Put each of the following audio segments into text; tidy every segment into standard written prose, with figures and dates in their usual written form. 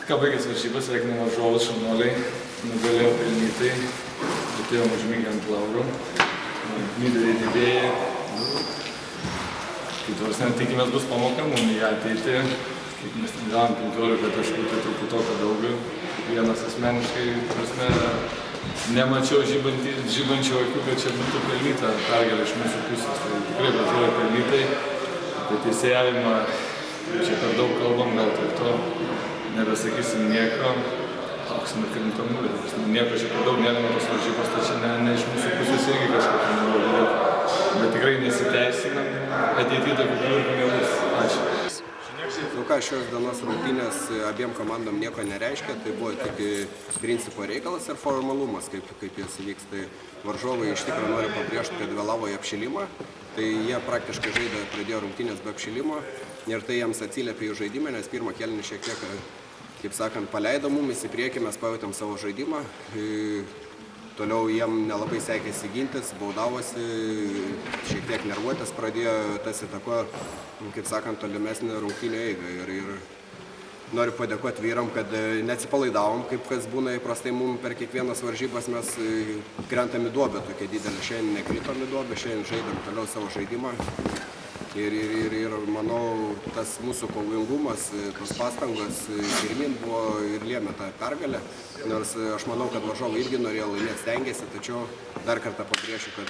Ką baigėsi varžybas, sveikiname varžovus, šaunuoliai, nugalėjo pelnytai, atėjom užmigę ant laurų, lyderiai didėjai. Kitos tikimės bus pamoka mums į ateitį, kaip mes gavom 15 taškų, tai truputoką daugiau. Vienas asmeniškai, prasme, nemačiau žibančių akių, kad čia būtų pelnyta pergalė iš mūsų pusės. Tai tikrai važiuoja pelnytai, apie teisėjavimą čia per daug kalbam, gal tai to nebesakysim nieko. Lauksim ir kilintam nulį. Nieko čia per daug nėra tos varžybos, tai čia ne iš mūsų pusės irgi kažkokia nurodė. Bet tikrai nesiteisinam, ateityje tokių kliurkų nebus. Ačiū. Šios dienos rungtynės abiem komandom nieko nereiškia, tai buvo tik principo reikalas ir formalumas, kaip jis vyks. Tai varžovai iš tikrųjų nori pabrėžti, kad vėlavo į apšilimą, tai jie praktiškai pradėjo rungtynės be apšilimo ir tai jiems atsiliepė į žaidimą, nes pirmą kėlinį šiek tiek, kaip sakant, paleido mumis į priekį, mes pajutėm savo žaidimą. Toliau jiem nelabai sekėsi gintis, baudavosi, šiek tiek nervuotis pradėjo, tas įtakojo, kaip sakant, tolimesnį rungtynių eigą. Ir noriu padėkoti vyram, kad neatsipalaidavom, kaip kas būna įprastai mums per kiekvienas varžybas, mes krentam į duobę tokia didelė. Šiandien nekritom į duobę, šiandien žaidėm toliau savo žaidimą. Ir manau, tas mūsų kovingumas, tos pastangos pirmin buvo ir lėmė tą pergalę. Nors aš manau, kad varžovai irgi norėjo laimėti, stengiasi, tačiau dar kartą pabrėšiu, kad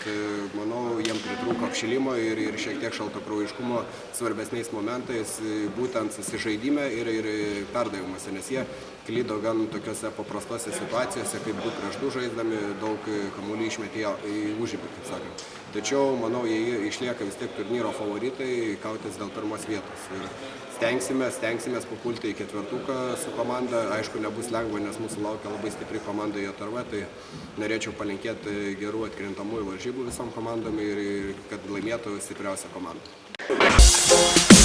manau, jiem pritrūko apšilimo ir šiek tiek šaltakraujiškumo svarbesniais momentais, būtent susižaidime ir perdavimuose, nes jie klydo gan tokiose paprastose situacijose, kaip 2-2 žaisdami, daug kamuolių išmetė į užribį, kaip sakant. Tačiau, manau, jie išlieka vis tiek turnyro favoritai, kautis dėl pirmos vietos. Ir stengsimės papulti į ketvertuką su komanda. Aišku, nebus lengva, nes mūsų laukia labai stipri komanda JTRV, tai norėčiau palinkėti gerų atkrintamųjų varžybų visom komandom ir kad laimėtų stipriausia komanda.